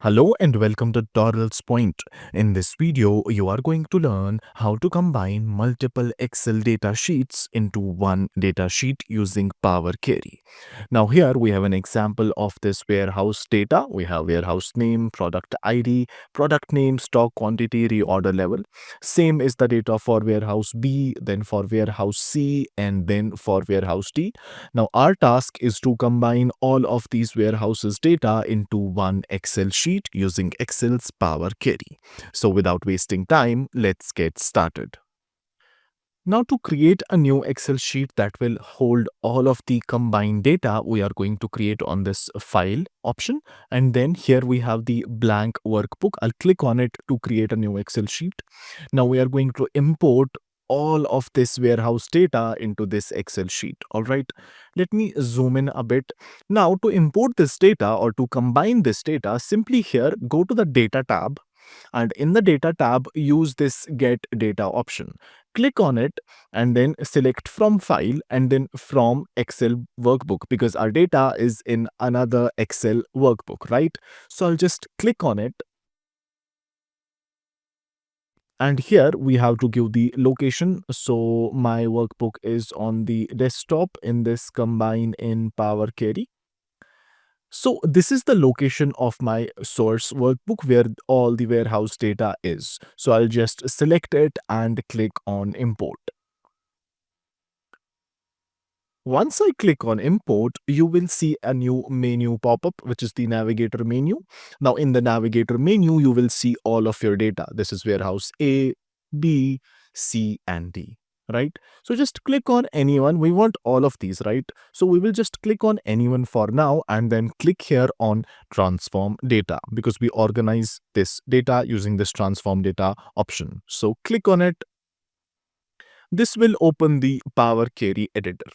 Hello and welcome to Tutorialspoint. In this video, you are going to learn how to combine multiple Excel data sheets into one data sheet using Power Query. Now here we have an example of this warehouse data. We have warehouse name, product ID, product name, stock quantity, reorder level. Same is the data for warehouse B, then for warehouse C, and then for warehouse D. Now our task is to combine all of these warehouses data into one Excel sheet using Excel's Power Query. So without wasting time, let's get started. Now to create a new Excel sheet that will hold all of the combined data, we are going to create on this file option. And then here we have the blank workbook. I'll click on it to create a new Excel sheet. Now we are going to import all of this warehouse data into this Excel sheet. All right, let me zoom in a bit. Now to import this data or to combine this data, simply here go to the data tab, and in the data tab use this get data option. Click on it and then select from file and then from Excel workbook, because our data is in another Excel workbook, right? So I'll just click on it. And here we have to give the location. So my workbook is on the desktop in this combine in Power Query. So this is the location of my source workbook where all the warehouse data is. So I'll just select it and click on import. Once I click on import, you will see a new menu pop up, which is the navigator menu. Now in the navigator menu, you will see all of your data. This is warehouse A, B, C, and D, right? So just click on anyone. We want all of these, right? So we will just click on anyone for now and then click here on transform data, because we organize this data using this transform data option. So click on it. This will open the Power Query editor.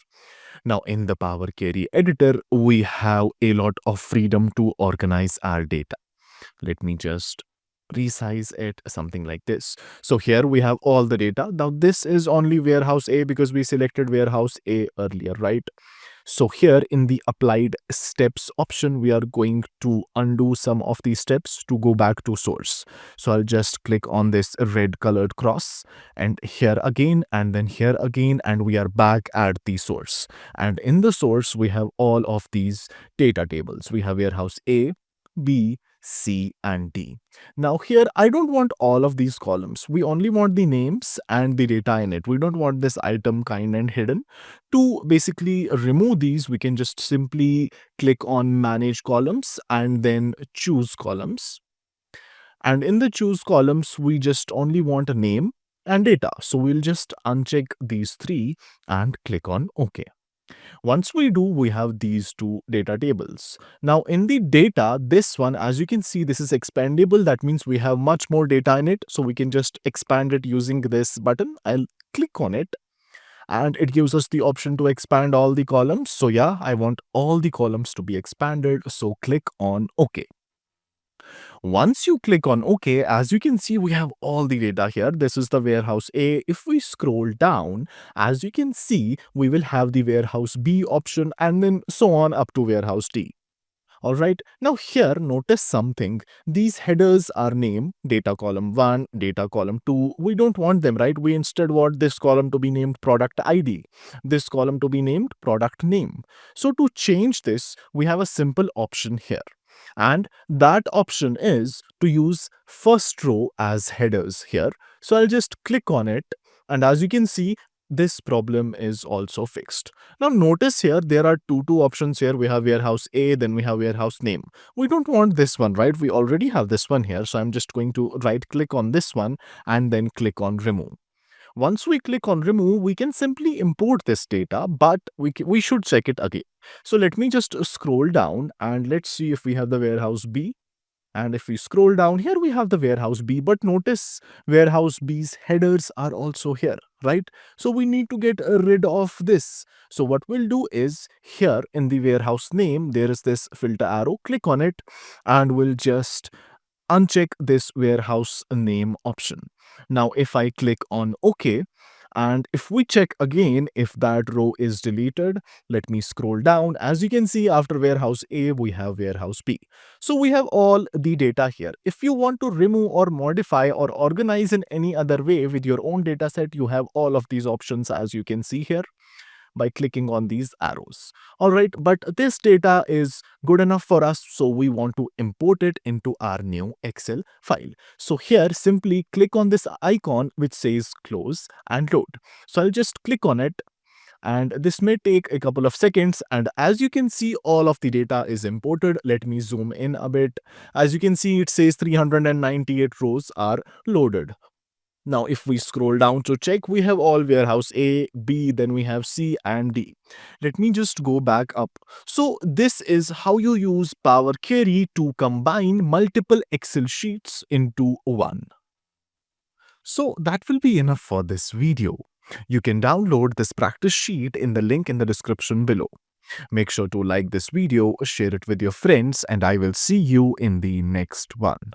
Now in the Power Query editor, we have a lot of freedom to organize our data. Let me just resize it something like this. So here we have all the data. Now this is only warehouse A because we selected warehouse A earlier, right? So here in the applied steps option, we are going to undo some of these steps to go back to source. So I'll just click on this red colored cross and here again and then here again, and we are back at the source. And in the source, we have all of these data tables. We have warehouse A, B, C, and D. Now here, I don't want all of these columns. We only want the names and the data in it. We don't want this item, kind, and hidden. To basically remove these, we can just simply click on manage columns and then choose columns. And in the choose columns, we just only want a name and data. So we'll just uncheck these three and click on OK. Once we do, we have these two data tables. Now in the data, this one, as you can see, this is expandable. That means we have much more data in it. So we can just expand it using this button. I'll click on it and it gives us the option to expand all the columns. So yeah, I want all the columns to be expanded. So click on OK. Once you click on OK, as you can see, we have all the data here. This is the warehouse A. If we scroll down, as you can see, we will have the warehouse B option and then so on up to warehouse D. All right. Now here, notice something. These headers are named data column 1, data column 2. We don't want them, right? We instead want this column to be named product ID, this column to be named product name. So to change this, we have a simple option here. And that option is to use first row as headers here. So I'll just click on it. And as you can see, this problem is also fixed. Now notice here, there are two options here. We have warehouse A, then we have warehouse name. We don't want this one, right? We already have this one here. So I'm just going to right click on this one and then click on remove. Once we click on remove, we can simply import this data, but we should check it again. So let me just scroll down and let's see if we have the warehouse B. And if we scroll down here, we have the warehouse B, but notice warehouse B's headers are also here, right? So we need to get rid of this. So what we'll do is here in the warehouse name, there is this filter arrow, click on it, and we'll just uncheck this warehouse name option. Now, if I click on OK, And if we check again if that row is deleted, let me scroll down. As you can see, after warehouse A, we have warehouse B. So we have all the data here. If you want to remove or modify or organize in any other way with your own data set, you have all of these options as you can see here by clicking on these arrows. All right, but this data is good enough for us, so we want to import it into our new Excel file. So here, simply click on this icon which says close and load. So I'll just click on it, and this may take a couple of seconds. And as you can see, all of the data is imported. Let me zoom in a bit. As you can see, it says 398 rows are loaded. Now, if we scroll down to check, we have all warehouse A, B, then we have C and D. Let me just go back up. So this is how you use Power Query to combine multiple Excel sheets into one. So that will be enough for this video. You can download this practice sheet in the link in the description below. Make sure to like this video, share it with your friends, and I will see you in the next one.